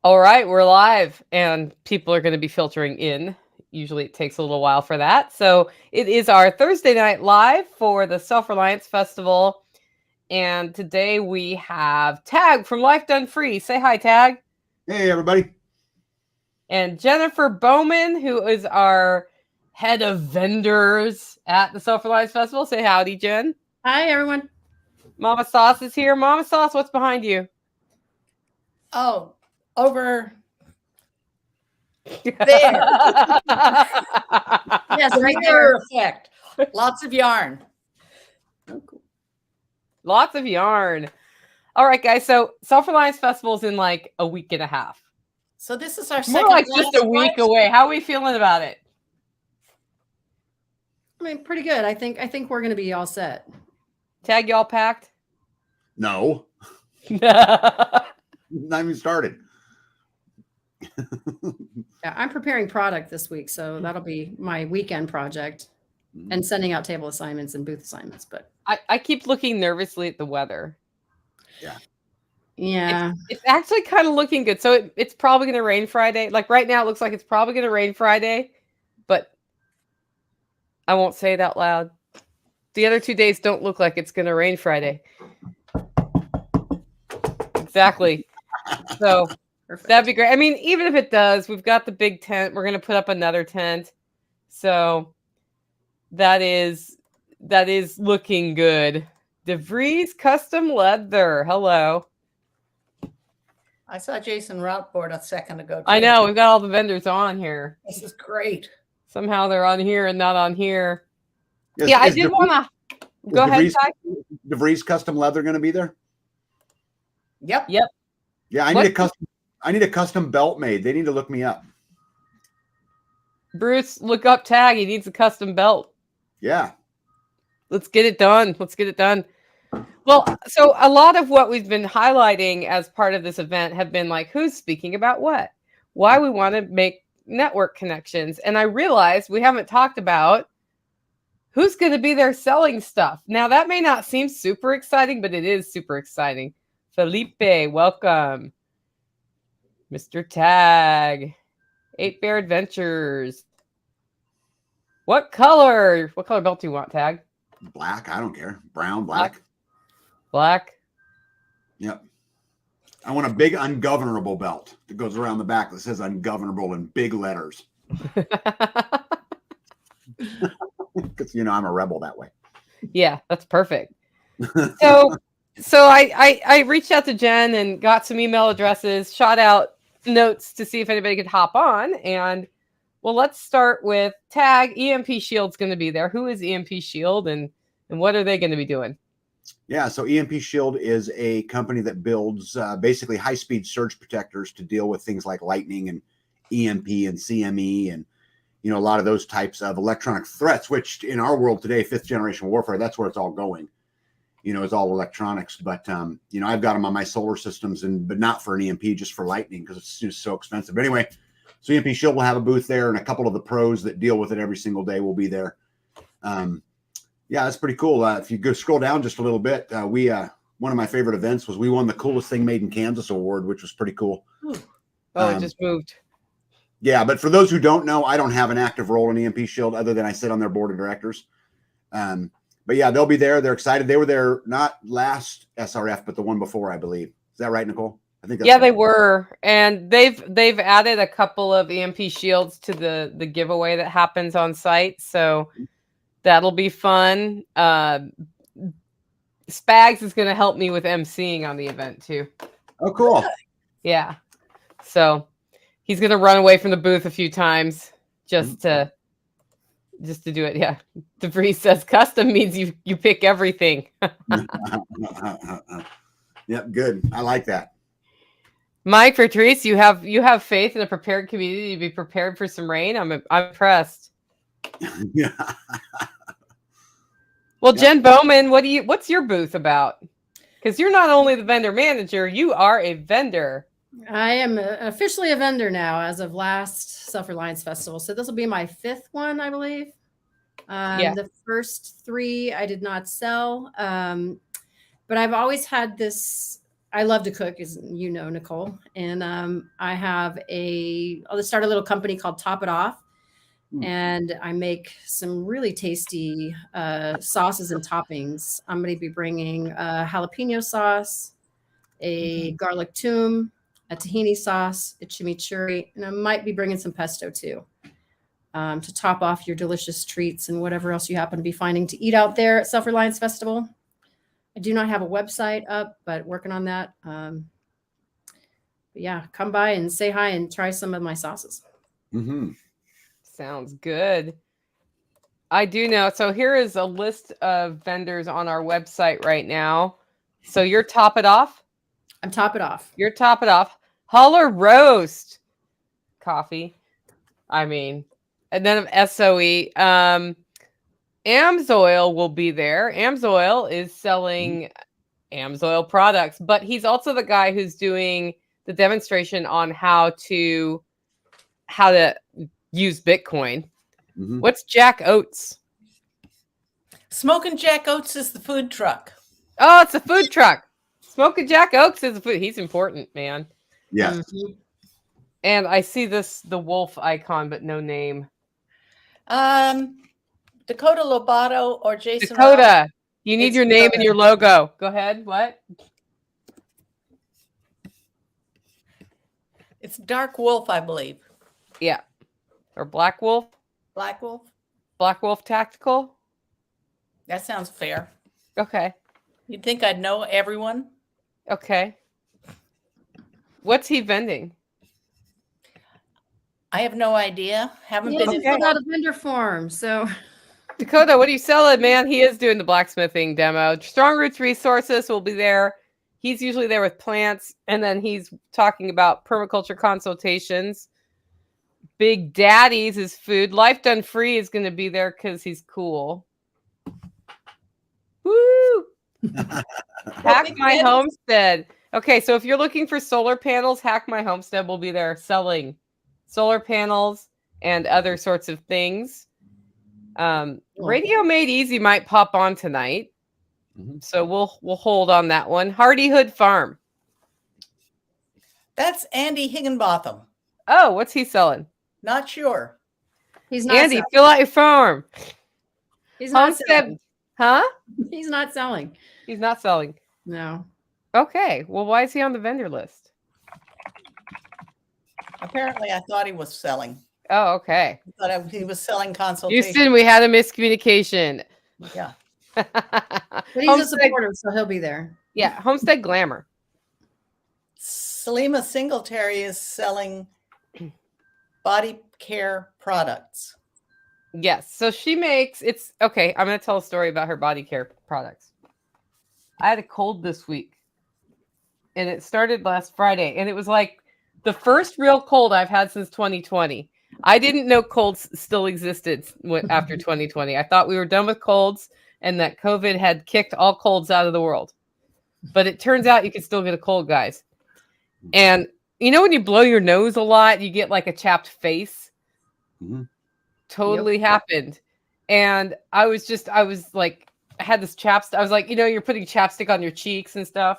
All right, we're live and people are going to be filtering in. Usually it takes a little while for that. So it is our Thursday night live for the Self-Reliance Festival. And today we have Tag from Life Done Free. Say hi, Tag. Hey, everybody. And Jennifer Bowman, who is our head of vendors at the Self-Reliance Festival. Say howdy, Jen. Hi, everyone. Mama Sauce is here. Mama Sauce, what's behind you? Oh, over there. Yes, right there. Effect. Lots of yarn. Oh, cool. Lots of yarn. All right, guys. So Self-Reliance Festival is in like a week and a half. So this is our More like just a week away. How are we feeling about it? I mean, pretty good. I think we're going to be all set. Tag, y'all packed? No. Not even started. Yeah, I'm preparing product this week, so that'll be my weekend project and sending out table assignments and booth assignments. But I keep looking nervously at the weather. Yeah. It's actually kind of looking good. So it's probably going to rain Friday. Like right now, it looks like it's probably going to rain Friday, but I won't say it out loud. The other 2 days don't look like it's going to rain Friday. Exactly. So perfect. That'd be great. I mean, even if it does, we've got the big tent. We're going to put up another tent. So that is looking good. DeVries Custom Leather. Hello. I saw Jason Routboard a second ago. Too. I know. We've got all the vendors on here. This is great. Somehow they're on here and not on here. Yeah, I did want to go ahead. DeVries Custom Leather going to be there? Yep. Yeah, I need a custom belt made. They need to look me up. Bruce, look up Tag. He needs a custom belt. Yeah. Let's get it done. Well, so a lot of what we've been highlighting as part of this event have been like who's speaking about what, why we want to make network connections. And I realized we haven't talked about who's going to be there selling stuff. Now, that may not seem super exciting, but it is super exciting. Felipe, welcome. Mr. Tag, 8 Bear Adventures. What color belt do you want, Tag? Black. I don't care. Brown, black. Black. Yep. I want a big ungovernable belt that goes around the back that says ungovernable in big letters. Because I'm a rebel that way. Yeah, that's perfect. So I reached out to Jen and got some email addresses, shot out notes to see if anybody could hop on. And well, let's start with Tag. EMP Shield's going to be there. Who is EMP Shield and what are they going to be doing? Yeah, so EMP Shield is a company that builds basically high-speed surge protectors to deal with things like lightning and EMP and CME and a lot of those types of electronic threats, which in our world today, 5th generation warfare, that's where it's all going. It's all electronics. But I've got them on my solar systems, but not for an EMP, just for lightning because it's just so expensive. But anyway, so EMP Shield will have a booth there, and a couple of the pros that deal with it every single day will be there. Yeah, that's pretty cool. If you go scroll down just a little bit, one of my favorite events was we won the coolest thing made in Kansas award, which was pretty cool. Oh, it just moved. Yeah, but for those who don't know, I don't have an active role in EMP Shield other than I sit on their board of directors. But yeah, they'll be there. They're excited. They were there not last SRF, but the one before, I believe. Is that right, Nicole? I think that's right. They were, and they've added a couple of EMP Shields to the giveaway that happens on site. So that'll be fun. Spags is going to help me with emceeing on the event too. Oh, cool. Yeah. So he's going to run away from the booth a few times just to do it. Yeah. DeVries says custom means you pick everything. Yep. Good. I like that. Mike, Patrice, you have faith in a prepared community to be prepared for some rain. I'm impressed. Yeah. Well, Jen Bowman, what's your booth about? Because you're not only the vendor manager, you are a vendor. I am officially a vendor now as of last Self-Reliance Festival. So this will be my 5th one, I believe. The first 3 I did not sell. But I've always had this I love to cook, as you know, Nicole. And I have I'll start a little company called Top It Off. And I make some really tasty sauces and toppings. I'm going to be bringing a jalapeno sauce, a garlic toum, a tahini sauce, a chimichurri, and I might be bringing some pesto too, to top off your delicious treats and whatever else you happen to be finding to eat out there at Self-Reliance Festival. I do not have a website up, but working on that. But yeah, come by and say hi and try some of my sauces. Mm-hmm. Sounds good. I do know. So here is a list of vendors on our website right now. So you're Top It Off? I'm Top It Off. You're Top It Off. Holler Roast Coffee. I mean, and then SOE. Amsoil will be there. Amsoil is selling Amsoil products, but he's also the guy who's doing the demonstration on how to use Bitcoin. Mm-hmm. What's Jack Oats? Smoking Jack Oats is the food truck. Oh, it's a food truck. Smoking Jack Oats is a food. He's important, man. Yes. Mhm. And I see the wolf icon, but no name. Dakota Lobato or Jason. Dakota, you need It's your name and Dakota. your logo. Go ahead. What? It's Dark Wolf, I believe. Yeah. Or Black Wolf? Black Wolf. Black Wolf Tactical? That sounds fair. Okay. You'd think I'd know everyone. Okay. What's he vending? I have no idea. Haven't He been hasn't in. filled out a vendor form, so Dakota, what are you selling, man? He is doing the blacksmithing demo. Strong Roots Resources will be there. He's usually there with plants, and then he's talking about permaculture consultations. Big Daddy's is food. Life Done Free is going to be there because he's cool. Woo! Hack Big My Daddy's- Homestead. Okay, so if you're looking for solar panels, Hack My Homestead will be there selling solar panels and other sorts of things. Radio Made Easy might pop on tonight, so we'll hold on that one. Hardyhood Farm. That's Andy Higginbotham. Oh, what's he selling? Not sure. he's not Andy, selling. fill out your form. He's not Homestead, selling. huh? He's not selling. He's not selling. No. Okay, well, why is he on the vendor list? Apparently, I thought he was selling. Oh, okay. I thought he was selling consultation. Houston, we had a miscommunication. Yeah. But he's a Homestead, supporter, so he'll be there. yeah, Homestead Glamour. Salima Singletary is selling body care products. Yes, so she makes it's okay. I'm going to tell a story about her body care products. I had a cold this week, and it started last Friday, and it was like the first real cold I've had since 2020. I didn't know colds still existed after 2020. I thought we were done with colds and that COVID had kicked all colds out of the world. But it turns out you can still get a cold, guys. And you know when you blow your nose a lot, you get like a chapped face? Mm-hmm. Totally happened. And I was like, I had this chapstick. I was like, you're putting chapstick on your cheeks and stuff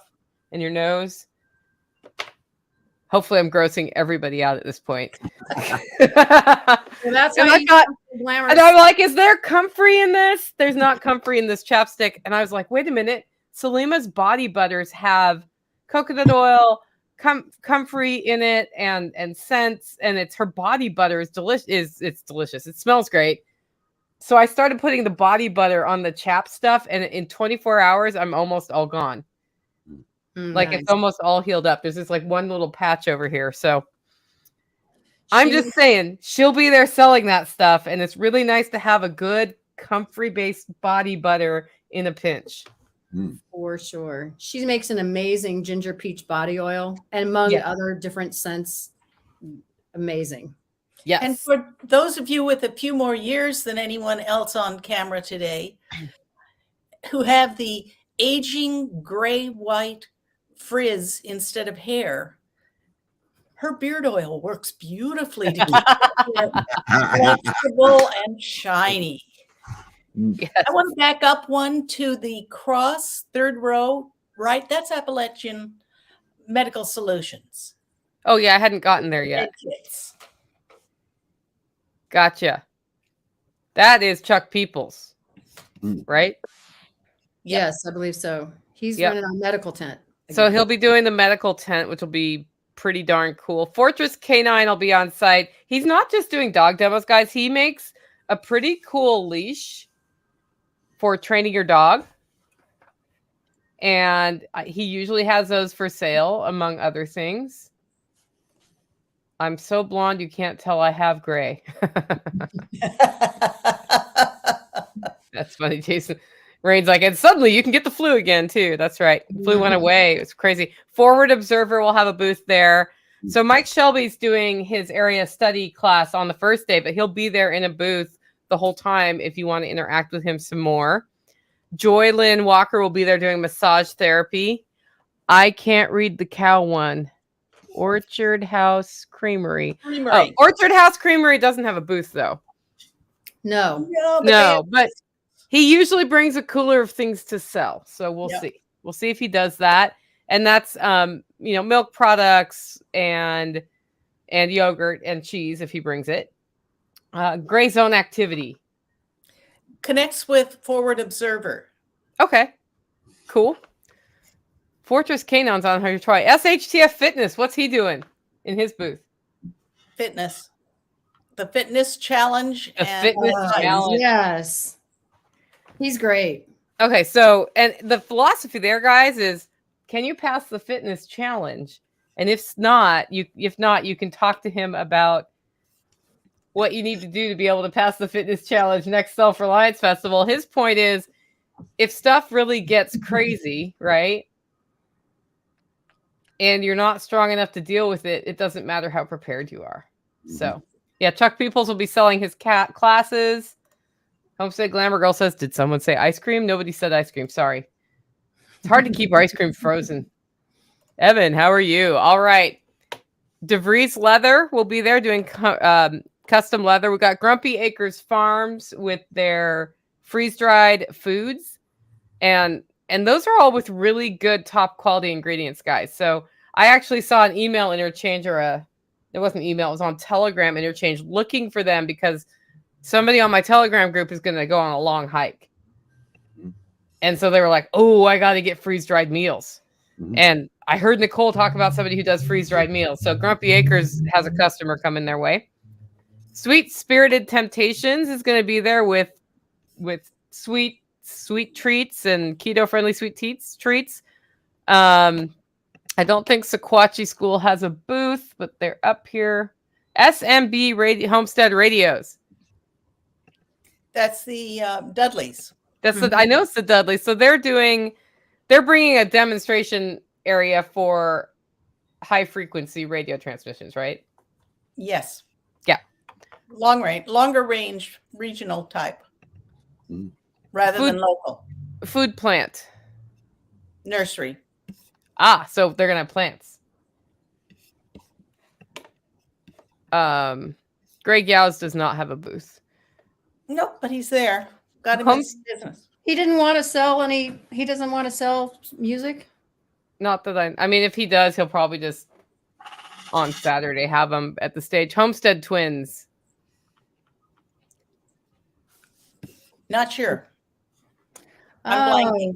and your nose. Hopefully I'm grossing everybody out at this point. So that's And why I thought, glamorous. and I'm like, is there comfrey in this? There's not comfrey in this chapstick. And I was like, wait a minute. Salima's body butters have coconut oil, comfrey in it, and scents, and it's her body butter is delicious. It's delicious. It smells great. So I started putting the body butter on the chap stuff, and in 24 hours, I'm almost all gone. Like Nice. it's almost all healed up. There's just like one little patch over here. So I'm just saying she'll be there selling that stuff. And it's really nice to have a good comfrey based body butter in a pinch. For sure. She makes an amazing ginger peach body oil and among other different scents. Amazing. Yes. And for those of you with a few more years than anyone else on camera today who have the aging gray-white frizz instead of hair, her beard oil works beautifully to keep it flexible and shiny. Yes. I want to back up one to the cross, third row, right? That's Appalachian medical solutions. Oh yeah, I hadn't gotten there yet. Kits. Gotcha. That is Chuck Peoples, right? Yep. Yes, I believe so. He's Yep. running our medical tent. So again. he'll be doing the medical tent, which will be pretty darn cool. Fortress K9 will be on site. He's not just doing dog demos, guys. He makes a pretty cool leash for training your dog. And he usually has those for sale, among other things. I'm so blonde, you can't tell I have gray. That's funny, Jason. Rain's like, and suddenly you can get the flu again, too. That's right. Flu went away. It's crazy. Forward Observer will have a booth there. So Mike Shelby's doing his area study class on the first day, but he'll be there in a booth the whole time if you want to interact with him some more. Joy Lynn Walker will be there doing massage therapy. I can't read the cow one. Orchard House Creamery. Oh, Orchard House Creamery doesn't have a booth, though. No. But he usually brings a cooler of things to sell. So we'll see. We'll see if he does that. And that's milk products and yogurt and cheese if he brings it. Gray Zone Activity. Connects with Forward Observer. Okay. Cool. Fortress Canine's on her try. SHTF Fitness. What's he doing in his booth? Fitness. The fitness challenge. Challenge. Yes. He's great. Okay, so and the philosophy there, guys, is can you pass the fitness challenge? And if not, you can talk to him about what you need to do to be able to pass the fitness challenge next Self-Reliance Festival. His point is if stuff really gets crazy, right? And you're not strong enough to deal with it, it doesn't matter how prepared you are. So, yeah, Chuck Peoples will be selling his cat classes. Homestead Glamour Girl says, did someone say ice cream? Nobody said ice cream. Sorry. It's hard to keep ice cream frozen. Evan, how are you? All right. DeVries Leather will be there doing custom leather. We got Grumpy Acres Farms with their freeze-dried foods. And those are all with really good top quality ingredients, guys. So I actually saw an email interchange it wasn't email, it was on Telegram interchange looking for them because somebody on my Telegram group is going to go on a long hike. And so they were like, oh, I got to get freeze-dried meals. And I heard Nicole talk about somebody who does freeze-dried meals. So Grumpy Acres has a customer coming their way. Sweet Spirited Temptations is going to be there with sweet treats and keto-friendly sweet treats. I don't think Sequatchie School has a booth, but they're up here. SMB Homestead Radios. That's the Dudleys. I know it's the Dudleys. So they're bringing a demonstration area for high frequency radio transmissions, right? Yes. Yeah. Longer range regional type rather than local. Food plant. Nursery. So they're going to have plants. Greg Yowes does not have a booth. Nope, but he's there. Got him in business. He didn't want to sell he doesn't want to sell music? Not that I mean, if he does, he'll probably just on Saturday have them at the stage. Homestead Twins. Not sure. Oh.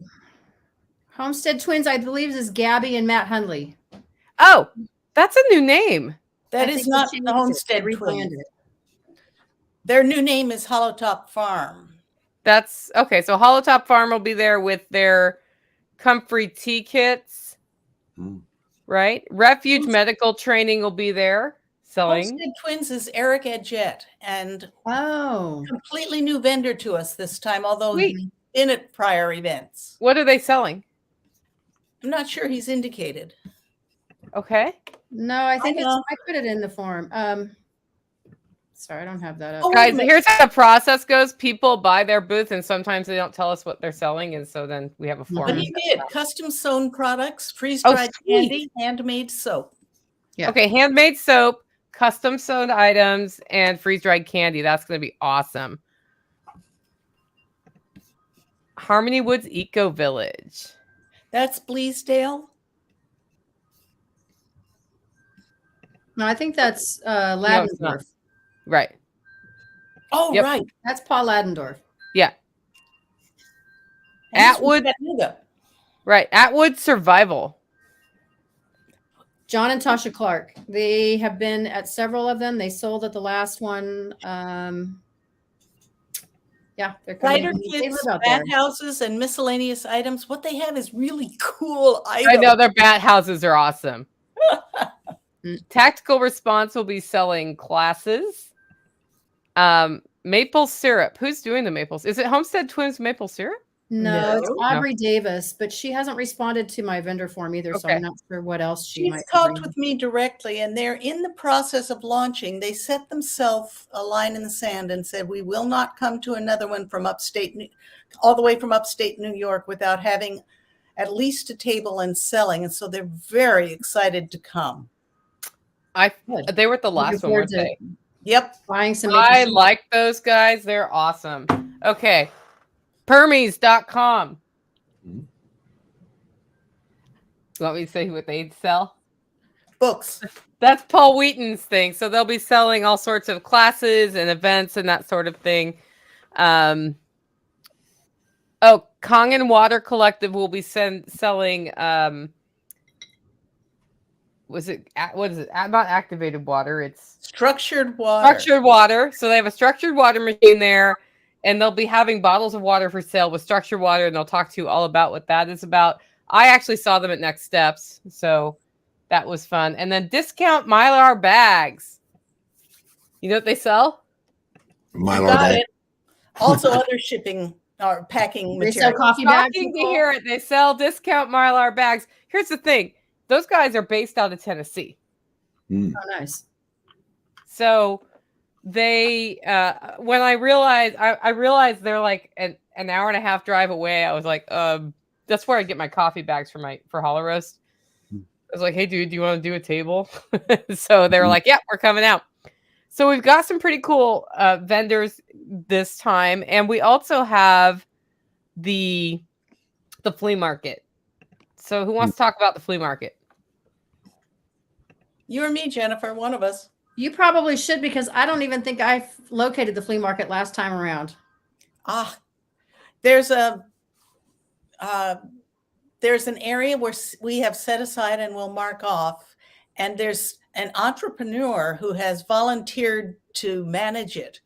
Homestead Twins, I believe, is Gabby and Matt Hundley. Oh, that's a new name. That is not the Homestead Twins. Their new name is Hollow Top Farm. That's okay. So Hollow Top Farm will be there with their comfrey tea kits, right? Refuge Medical Training will be there selling. Homestead Twins is Eric Edgett, and completely new vendor to us this time, although he's been at prior events. What are they selling? I'm not sure he's indicated. Okay. No, I think I put it in the form. Sorry, I don't have that up. Guys, here's how the process goes. People buy their booth, and sometimes they don't tell us what they're selling, and so then we have a form. But he did custom sewn products, freeze-dried candy, handmade soap. Yeah. Okay, handmade soap, custom sewn items, and freeze-dried candy. That's going to be awesome. Harmony Woods Eco Village. That's Bleasdale. No, I think that's No, it's not. Ladendorf. Right. Oh, Yep. right. That's Paul Ladendorf. Yeah. And he's from Atwood. Chattanooga. Right. Atwood Survival. John and Tasha Clark. They have been at several of them. They sold at the last one. Yeah, they're coming. Cider They kits, live out there. bat houses, and miscellaneous items. What they have is really cool items. I know their bat houses are awesome. Tactical Response will be selling classes. Maple syrup. Who's doing the maples? Is it Homestead Twins maple syrup? No, it's No. Aubrey Davis, but she hasn't responded to my vendor form either, so Okay. I'm not sure what else she She's might be talked bringing. with me directly, and they're in the process of launching. They set themselves a line in the sand and said, we will not come to another one from all the way from upstate New York without having at least a table and selling. And so they're very excited to come. Good. They were at the last Looking one, forward weren't to they? Yep. buying some. I maple syrup. like those guys. They're awesome. Okay. Permies.com. You want me to say what they sell? Books. That's Paul Wheaton's thing. So they'll be selling all sorts of classes and events and that sort of thing. Kangen Water Collective will be selling what is it? Not activated water. It's Structured water. structured water. So they have a structured water machine there, and they'll be having bottles of water for sale with structured water, and they'll talk to you all about what that is about. I actually saw them at Next Steps, so that was fun. And then Discount Mylar bags. You know what they sell? Mylar Got bag. it. Also other shipping or packing They sell material. coffee bags. Shocking to hear it. They sell Discount Mylar bags. Here's the thing. Those guys are based out of Tennessee. Oh, nice. So they, when I realized they're like an hour and a half drive away. I was like, that's where I get my coffee bags for Hollow Roast. I was like, hey, dude, do you want to do a table? So they were like, yeah, we're coming out. So we've got some pretty cool vendors this time. And we also have the flea market. So who wants to talk about the flea market? You or me, Jennifer, one of us. You probably should, because I don't even think I located the flea market last time around. There's an area where we have set aside and will mark off, and there's an entrepreneur who has volunteered to manage it,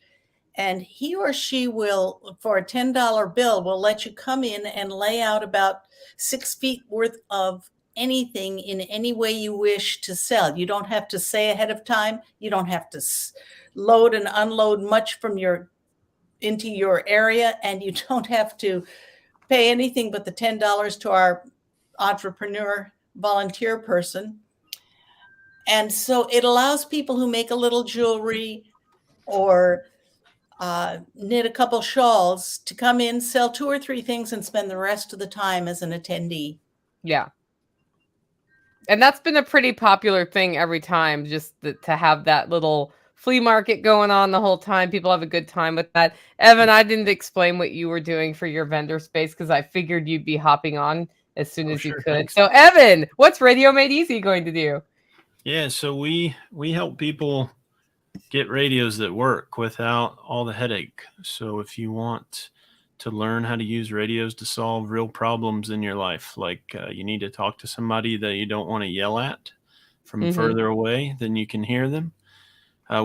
and he or she will, for a $10 bill, will let you come in and lay out about 6 feet worth of anything in any way you wish to sell. You don't have to say ahead of time. You don't have to load and unload much from into your area, and you don't have to pay anything but the $10 to our entrepreneur volunteer person. And so it allows people who make a little jewelry or knit a couple shawls to come in, sell 2 or 3 things, and spend the rest of the time as an attendee. Yeah. And that's been a pretty popular thing every time, just to have that little flea market going on the whole time. People have a good time with that. Evan, I didn't explain what you were doing for your vendor space because I figured you'd be hopping on as soon as you could. Thanks. So Evan, what's Radio Made Easy going to do? Yeah, so we help people get radios that work without all the headache. So if you want to learn how to use radios to solve real problems in your life, like you need to talk to somebody that you don't want to yell at from further away than you can hear them,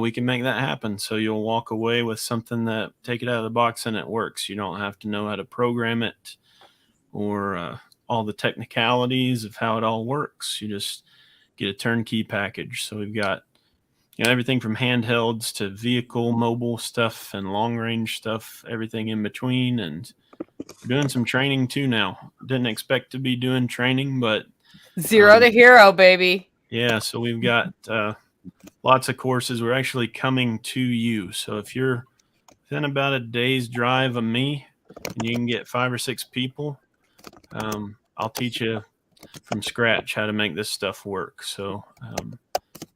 we can make that happen. So you'll walk away with something that take it out of the box and it works. You don't have to know how to program it or all the technicalities of how it all works. You just get a turnkey package. So we've got everything from handhelds to vehicle, mobile stuff and long range stuff, everything in between. And we're doing some training too now. Didn't expect to be doing training, but Zero to hero, baby. yeah. So we've got lots of courses. We're actually coming to you. So if you're within about a day's drive of me and you can get 5 or 6 people, I'll teach you from scratch how to make this stuff work. So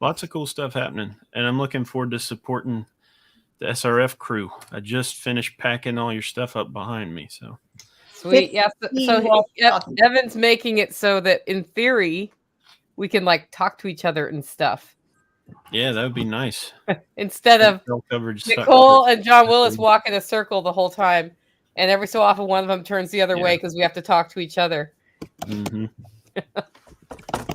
lots of cool stuff happening, and I'm looking forward to supporting the SRF crew. I just finished packing all your stuff up behind me. So Sweet. Yeah. So Evan's making it so that in theory we can like talk to each other and stuff. Yeah, that would be nice. Instead of Cell coverage Nicole and John Willis walk in a circle the whole time, and every so often one of them turns the other way because we have to talk to each other. Mm-hmm.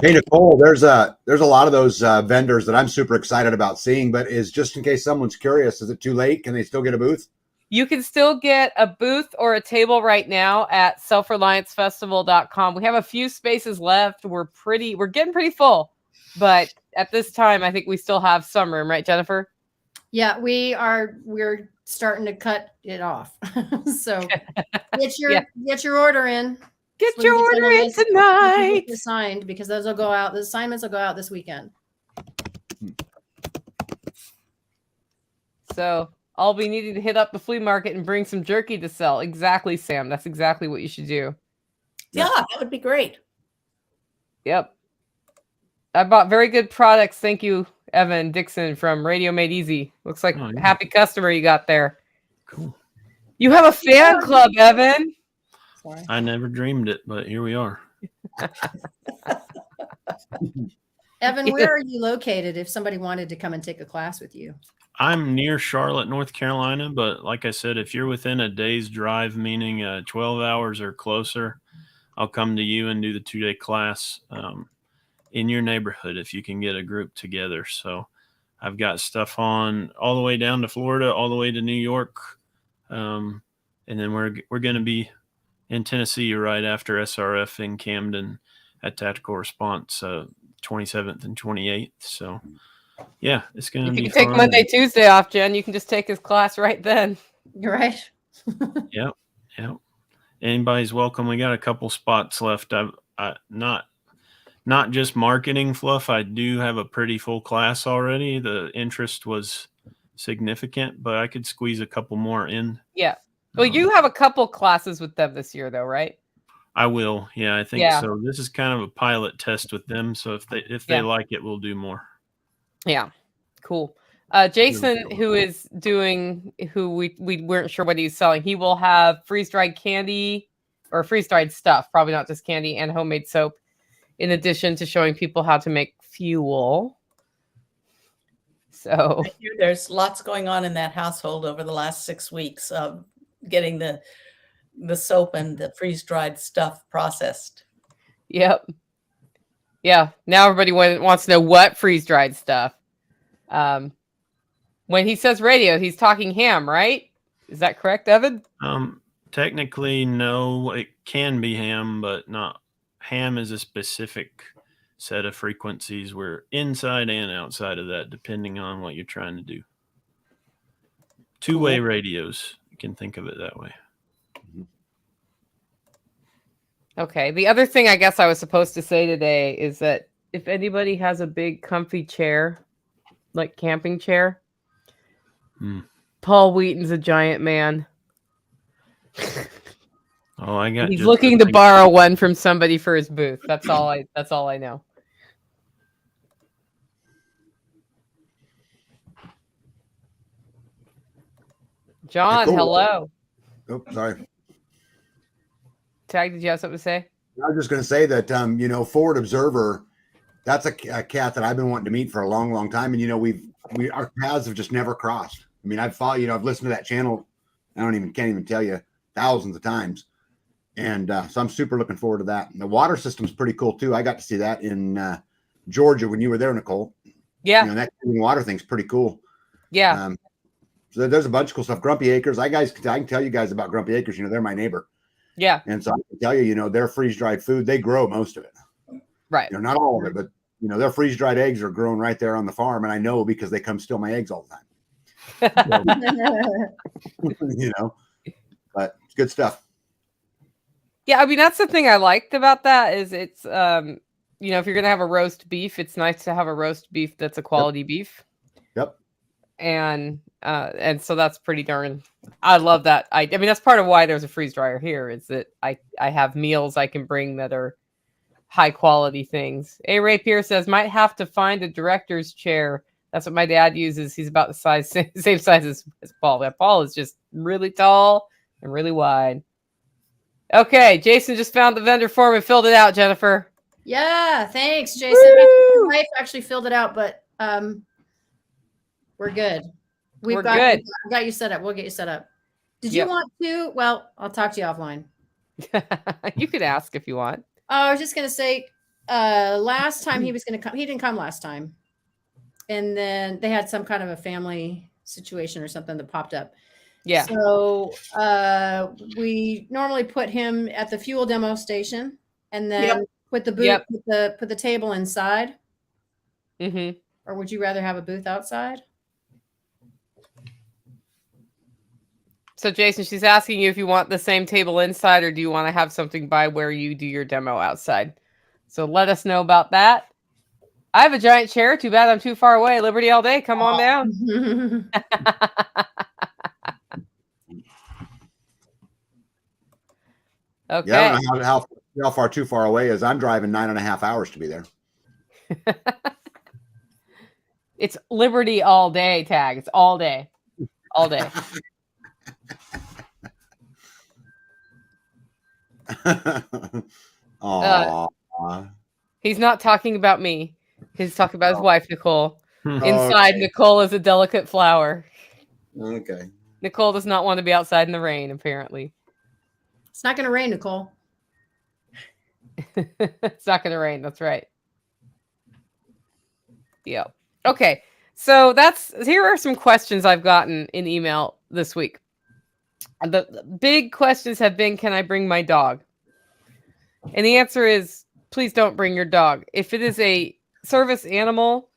Hey Nicole, there's a lot of those vendors that I'm super excited about seeing, but is just in case someone's curious, is it too late? Can they still get a booth? You can still get a booth or a table right now at selfreliancefestival.com. We have a few spaces left. We're getting pretty full, but at this time, I think we still have some room, right, Jennifer? Yeah, we're starting to cut it off. So get your order in. Get your order in tonight. Signed, because those will go out. The assignments will go out this weekend. So I'll be needing to hit up the flea market and bring some jerky to sell. Exactly, Sam. That's exactly what you should do. Yeah, that would be great. Yep. I bought very good products. Thank you, Evan Dixon from Radio Made Easy. Looks like a happy customer you got there. Cool. You have a fan club, Evan. Sorry. I never dreamed it, but here we are. Evan, where are you located if somebody wanted to come and take a class with you? I'm near Charlotte, North Carolina, but like I said, if you're within a day's drive, meaning 12 hours or closer, I'll come to you and do the 2-day class in your neighborhood if you can get a group together. So I've got stuff on all the way down to Florida, all the way to New York. And then we're going to be in Tennessee right after SRF in Camden at Tactical Response, 27th and 28th. So yeah, it's going to be fun. You can take Monday, Tuesday off, Jen. You can just take his class right then. You're right. Yep. Anybody's welcome. We got a couple spots left. I not just marketing fluff. I do have a pretty full class already. The interest was significant, but I could squeeze a couple more in. Yeah. Well, you have a couple classes with them this year, though, right? I will. Yeah, I think so. This is kind of a pilot test with them. So if they like it, we'll do more. Yeah. Cool. Jason, who we weren't sure what he's selling, he will have freeze-dried candy or freeze-dried stuff, probably not just candy, and homemade soap, in addition to showing people how to make fuel. So there's lots going on in that household over the last 6 weeks of getting the soap and the freeze-dried stuff processed. Yep. Yeah. Now everybody wants to know what freeze-dried stuff. When he says radio, he's talking ham, right? Is that correct, Evan? Technically, no. It can be ham, but not. Ham is a specific set of frequencies. We're inside and outside of that, depending on what you're trying to do. Two-way radios. You can think of it that way. Okay. The other thing I guess I was supposed to say today is that if anybody has a big comfy chair, like camping chair, Paul Wheaton's a giant man. Oh, I got. He's looking to borrow one from somebody for his booth. That's all I know. John, hello. Oh, sorry. Tag, did you have something to say? I was just going to say that, Forward Observer, that's a cat that I've been wanting to meet for a long, long time. And, our paths have just never crossed. I mean, I've listened to that channel. Can't even tell you thousands of times. And so I'm super looking forward to that. And the water system's pretty cool too. I got to see that in Georgia when you were there, Nicole. Yeah. That clean water thing's pretty cool. Yeah. So there's a bunch of cool stuff. Grumpy Acres. I can tell you guys about Grumpy Acres. They're my neighbor. Yeah. And so I can tell you, their freeze-dried food, they grow most of it. Right. Not all of it, but their freeze-dried eggs are grown right there on the farm. And I know because they come steal my eggs all the time. But it's good stuff. Yeah, I mean, that's the thing I liked about that is it's, if you're going to have a roast beef, it's nice to have a roast beef that's a quality beef. Yep. And so that's pretty darn, I love that. I mean, that's part of why there's a freeze dryer here is that I have meals I can bring that are high quality things. A. Ray Pierce says, might have to find a director's chair. That's what my dad uses. He's about the same size as Paul. That Paul is just really tall and really wide. Okay, Jason just found the vendor form and filled it out, Jennifer. Yeah, thanks, Jason. My wife actually filled it out, but We're good. We're good. We've got you set up. We'll get you set up. Did Yep. you want to? Well, I'll talk to you offline. You could ask if you want. I was just going to say, last time he was going to come, he didn't come last time. And then they had some kind of a family situation or something that popped up. Yeah. So we normally put him at the fuel demo station and then put the booth, put the table inside. Mm-hmm. Or would you rather have a booth outside? So Jason, she's asking you if you want the same table inside or do you want to have something by where you do your demo outside? So let us know about that. I have a giant chair. Too bad I'm too far away. Liberty all day. Come on down. Okay. Yeah, I don't know how far too far away is. I'm driving 9.5 hours to be there. It's Liberty all day, Tag. It's all day. All day. He's not talking about me. He's talking about his wife, Nicole. Inside, Nicole is a delicate flower. Okay. Nicole does not want to be outside in the rain, apparently. It's not going to rain, Nicole. It's not going to rain. That's right. Yeah. Okay. So here are some questions I've gotten in email this week. The big questions have been, can I bring my dog? And the answer is, please don't bring your dog. If it is a service animal,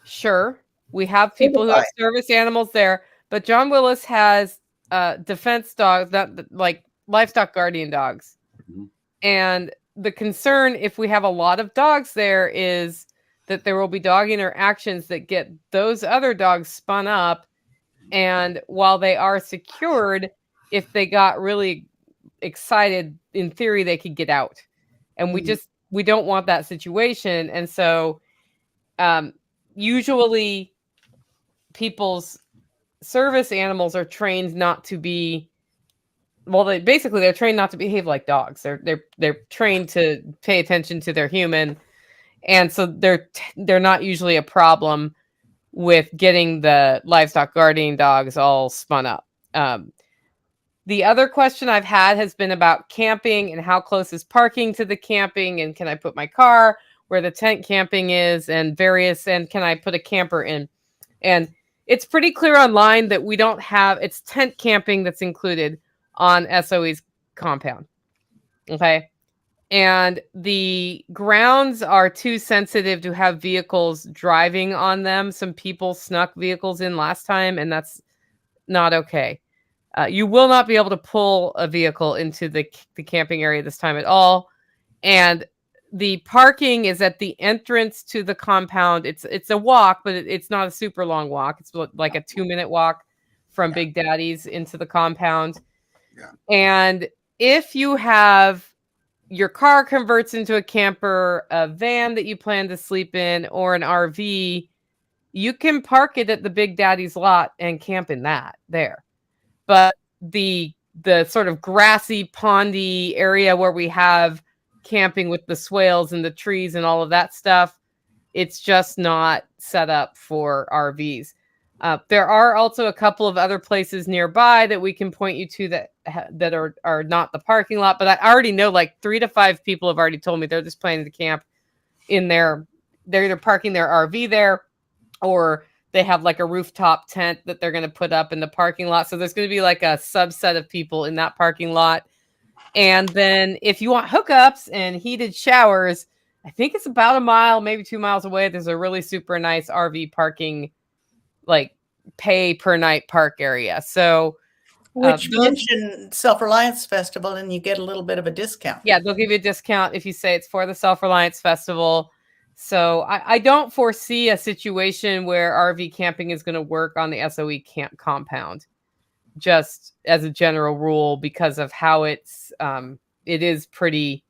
sure. We have people who have service animals there, but John Willis has defense dogs, not like livestock guardian dogs. Mm-hmm. And the concern, if we have a lot of dogs there, is that there will be dog interactions that get those other dogs spun up. And while they are secured, if they got really excited, in theory, they could get out. And we don't want that situation. And so usually people's service animals are trained not to be, well, they're trained not to behave like dogs. They're trained to pay attention to their human. And so they're not usually a problem with getting the livestock guardian dogs all spun up. The other question I've had has been about camping and how close is parking to the camping, and can I put my car where the tent camping is, and can I put a camper in? And it's pretty clear online that we don't have, it's tent camping that's included on SOE's compound. Okay. And the grounds are too sensitive to have vehicles driving on them. Some people snuck vehicles in last time, and that's not okay. You will not be able to pull a vehicle into the camping area this time at all. And the parking is at the entrance to the compound. It's a walk, but it's not a super long walk. It's like a 2-minute walk from Big Daddy's into the compound. Yeah. And if you have your car converts into a camper, a van that you plan to sleep in, or an RV, you can park it at the Big Daddy's lot and camp in that there. But the sort of grassy, pondy area where we have camping with the swales and the trees and all of that stuff, it's just not set up for RVs. There are also a couple of other places nearby that we can point you to that are not the parking lot. But I already know like 3 to 5 people have already told me they're just planning to camp in there. They're either parking their RV there, or they have like a rooftop tent that they're going to put up in the parking lot. So there's going to be like a subset of people in that parking lot. And then if you want hookups and heated showers, I think it's about a mile, maybe 2 miles away. There's a really super nice RV parking, like pay per night park area. So which mention Self-Reliance Festival and you get a little bit of a discount. Yeah, they'll give you a discount if you say it's for the Self-Reliance Festival. So I don't foresee a situation where RV camping is going to work on the SOE camp compound, just as a general rule, because of how it is pretty.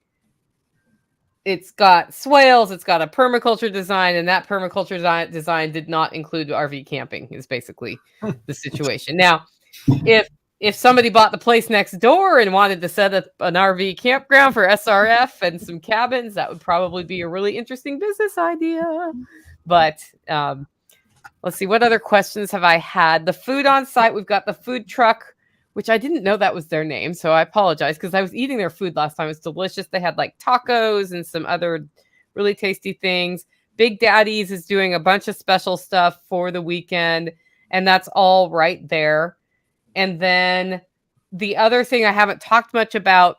It's got swales, it's got a permaculture design, and that permaculture design did not include RV camping, is basically the situation. Now, if if somebody bought the place next door and wanted to set up an RV campground for SRF and some cabins, that would probably be a really interesting business idea. But let's see, what other questions have I had? The food on site, we've got the food truck, which I didn't know that was their name, so I apologize because I was eating their food last time. It was delicious. They had like tacos and some other really tasty things. Big Daddy's is doing a bunch of special stuff for the weekend, and that's all right there. And then the other thing I haven't talked much about,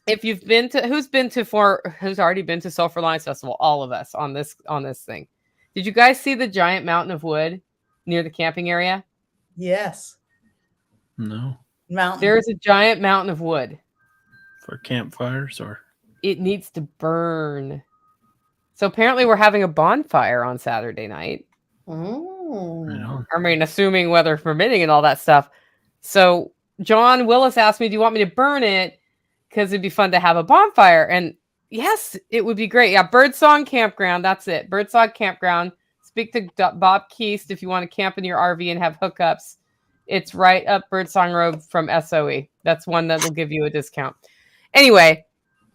if you've been to, who's already been to Self-Reliance Festival? All of us on this thing. Did you guys see the giant mountain of wood near the camping area? Yes. No. Mountain. There's a giant mountain of wood. For campfires or? It needs to burn. So apparently we're having a bonfire on Saturday night. Oh. Right on. I mean, assuming weather permitting and all that stuff. So John Willis asked me, do you want me to burn it? Because it'd be fun to have a bonfire. And yes, it would be great. Yeah, Birdsong Campground. That's it. Birdsong Campground. Speak to Bob Keast if you want to camp in your RV and have hookups. It's right up Birdsong Road from SOE. That's one that will give you a discount. Anyway,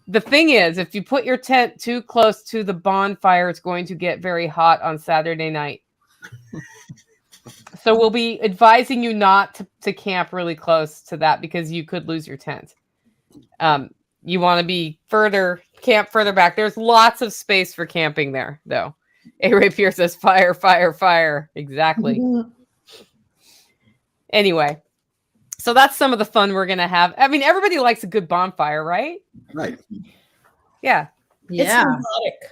the thing is, if you put your tent too close to the bonfire, it's going to get very hot on Saturday night. So we'll be advising you not to camp really close to that because you could lose your tent. You want to be camp further back. There's lots of space for camping there, though. A. Ray Pierce says, fire, fire, fire. Exactly. Anyway, so that's some of the fun we're going to have. I mean, everybody likes a good bonfire, right? Right. Yeah. It's Yeah. hypnotic.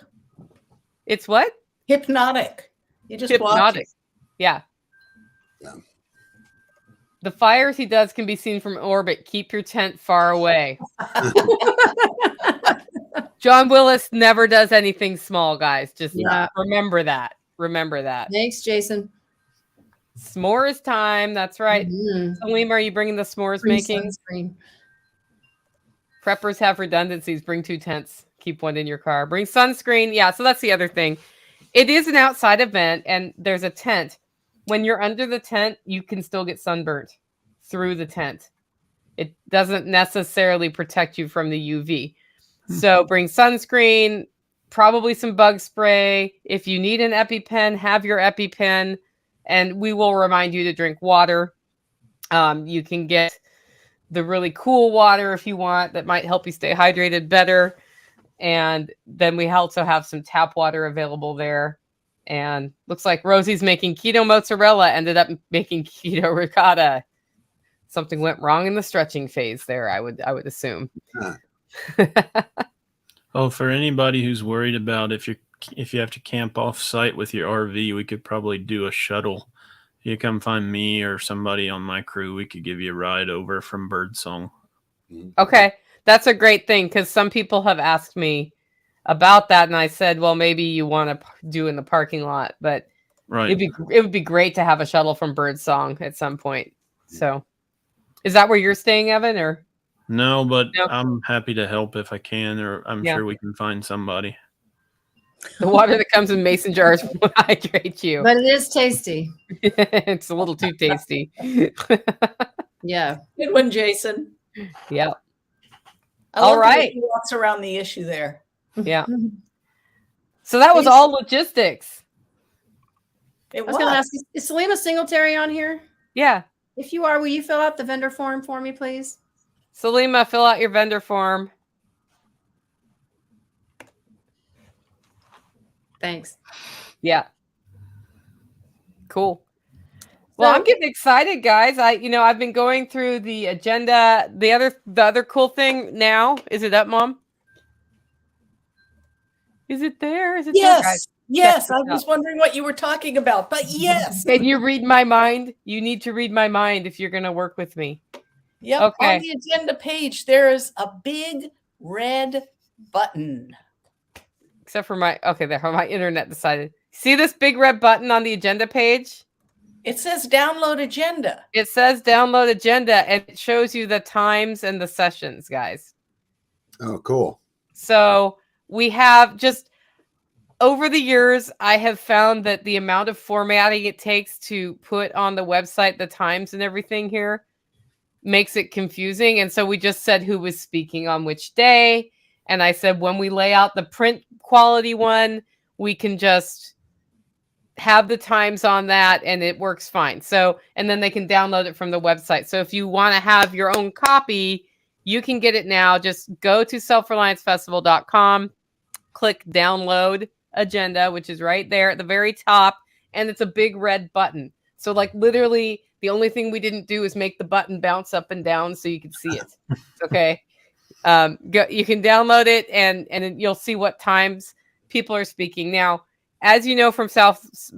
It's what? Hypnotic. You just watch Hypnotic. it. Yeah. Yeah. The fires he does can be seen from orbit. Keep your tent far away. John Willis never does anything small, guys. Just remember that. Remember that. Thanks, Jason. S'mores time. That's right. Mhm. Salim, are you bringing the s'mores Free making? sunscreen. Preppers have redundancies. Bring 2 tents. Keep one in your car. Bring sunscreen. Yeah, so that's the other thing. It is an outside event, and there's a tent. When you're under the tent, you can still get sunburnt through the tent. It doesn't necessarily protect you from the UV. So bring sunscreen, probably some bug spray. If you need an EpiPen, have your EpiPen, and we will remind you to drink water. You can get the really cool water if you want. That might help you stay hydrated better. And then we also have some tap water available there. And looks like Rosie's making keto mozzarella, ended up making keto ricotta. Something went wrong in the stretching phase there, I would assume. Oh, for anybody who's worried about if you have to camp off site with your RV, we could probably do a shuttle. If you come find me or somebody on my crew, we could give you a ride over from Birdsong. Okay, that's a great thing because some people have asked me about that, and I said, well, maybe you want to do in the parking lot, but Right. it would be great to have a shuttle from Birdsong at some point. So, is that where you're staying, Evan, or? No, but No. I'm happy to help if I can, or I'm Yeah. sure we can find somebody. The water that comes in mason jars will hydrate you. But it is tasty. It's a little too tasty. Yeah. Good one, Jason. Yeah. I love All the way right. he walks around the issue there. Yeah. So that was all logistics. It I was going to ask, is Salima Singletary on here? Yeah. If you are, will you fill out the vendor form for me, please? Salima, fill out your vendor form. Thanks. Yeah. Cool. Well, I'm getting excited, guys. I've been going through the agenda. The other cool thing now, is it up, Mom? Is it there? Is it there, guys? Yes. Check I this was out. wondering what you were talking about, but yes. Can you read my mind? You need to read my mind if you're going to work with me. Yep. Okay. On the agenda page, there is a big red button. Except for my internet decided. See this big red button on the agenda page? It says download agenda. It says download agenda, and it shows you the times and the sessions, guys. Oh, cool. So we have just over the years, I have found that the amount of formatting it takes to put on the website the times and everything here makes it confusing. And so we just said who was speaking on which day. And I said, when we lay out the print quality one, we can just have the times on that and it works fine. So, and then they can download it from the website. So if you want to have your own copy, you can get it now. Just go to selfreliancefestival.com, click download agenda, which is right there at the very top. And it's a big red button. So like literally the only thing we didn't do is make the button bounce up and down so you could see it. Okay. You can download it and you'll see what times people are speaking. Now, as you know from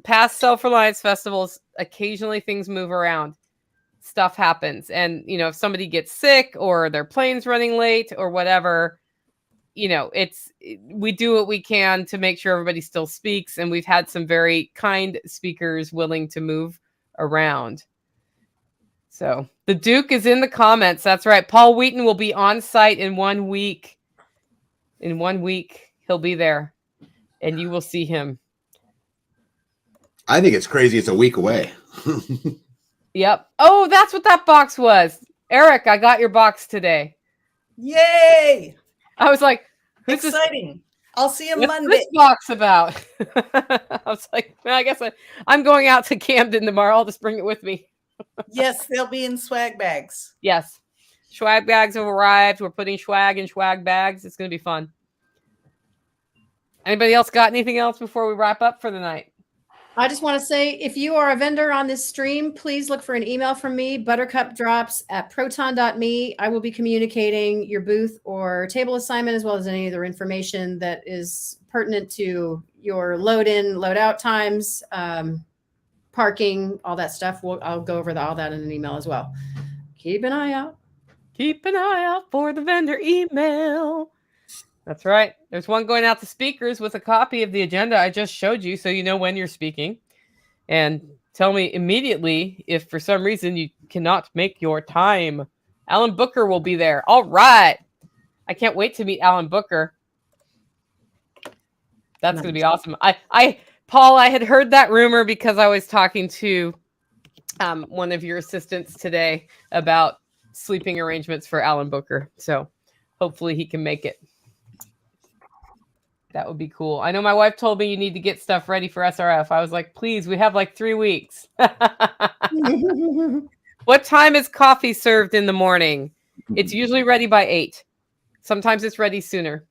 past Self-Reliance festivals, occasionally things move around. Stuff happens. And, if somebody gets sick or their plane's running late or whatever, we do what we can to make sure everybody still speaks. And we've had some very kind speakers willing to move around. So the Duke is in the comments. That's right. Paul Wheaton will be on site in 1 week. In 1 week, he'll be there and you will see him. I think it's crazy. It's a week away. Yep. Oh, that's what that box was. Eric, I got your box today. Yay! I was like, who's Exciting. I'll see him what's Monday. this box about? I was like, well, I guess I'm going out to Camden tomorrow. I'll just bring it with me. Yes, they'll be in swag bags. Yes. Swag bags have arrived. We're putting swag in swag bags. It's going to be fun. Anybody else got anything else before we wrap up for the night? I just want to say, if you are a vendor on this stream, please look for an email from me, buttercupdrops@proton.me. I will be communicating your booth or table assignment, as well as any other information that is pertinent to your load in, load out times, parking, all that stuff. I'll go over all that in an email as well. Keep an eye out. Keep an eye out for the vendor email. That's right. There's one going out to speakers with a copy of the agenda I just showed you, so you know when you're speaking. And tell me immediately if for some reason you cannot make your time. Alan Booker will be there. All right. I can't wait to meet Alan Booker. That's going to be awesome. Paul, I had heard that rumor because I was talking to one of your assistants today about sleeping arrangements for Alan Booker. So hopefully he can make it. That would be cool. I know my wife told me you need to get stuff ready for SRF. I was like, please, we have like 3 weeks. What time is coffee served in the morning? It's usually ready by 8. Sometimes it's ready sooner.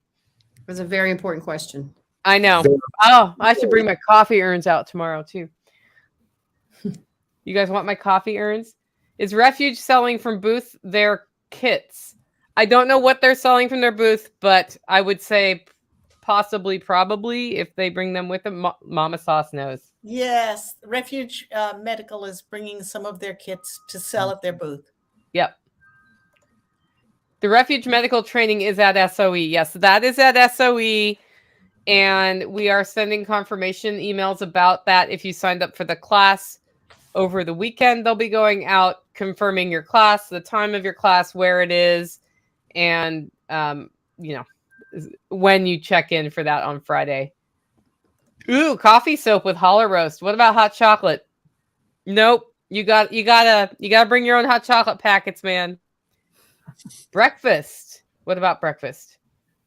It was a very important question. I know. Oh, I should bring my coffee urns out tomorrow too. You guys want my coffee urns? Is Refuge selling from booth their kits? I don't know what they're selling from their booth, but I would say possibly, probably, if they bring them with them. Mama Sauce knows. Yes, Refuge Medical is bringing some of their kits to sell at their booth. Yep. The Refuge Medical training is at SOE. Yes, that is at SOE. And we are sending confirmation emails about that. If you signed up for the class over the weekend, they'll be going out confirming your class, the time of your class, where it is, and, when you check in for that on Friday. Ooh, coffee soap with holler roast. What about hot chocolate? Nope. You gotta bring your own hot chocolate packets, man. Breakfast. What about breakfast?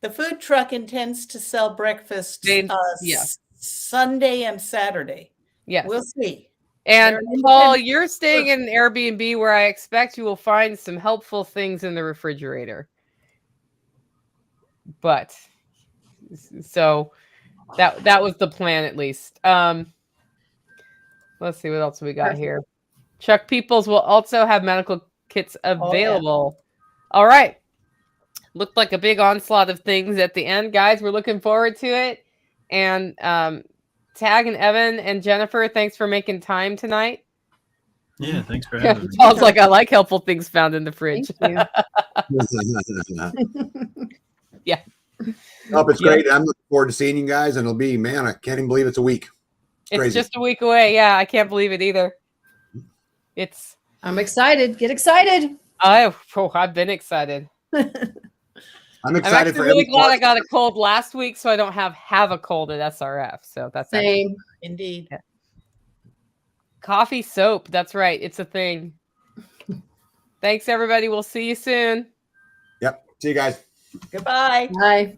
The food truck intends to sell breakfast yes. Sunday and Saturday. Yes. We'll see. And Paul, you're staying in an Airbnb where I expect you will find some helpful things in the refrigerator. But so that was the plan, at least. Let's see what else we got here. Chuck Peoples will also have medical kits available. Oh, yeah. All right. Looked like a big onslaught of things at the end, guys. We're looking forward to it. And Tag and Evan and Jennifer, thanks for making time tonight. Yeah, thanks for having me. Paul's like, I like helpful things found in the fridge. Yeah. Oh, it's great. I'm looking forward to seeing you guys, and it'll be, man, I can't even believe it's a week. It's crazy. Just a week away. Yeah, I can't believe it either. I'm excited. Get excited. I've been excited. I'm excited for really glad I got a cold last week, so I don't have a cold at SRF. So that's same. Indeed. Yeah. Coffee soap. That's right. It's a thing. Thanks, everybody. We'll see you soon. Yep. See you guys. Goodbye. Bye.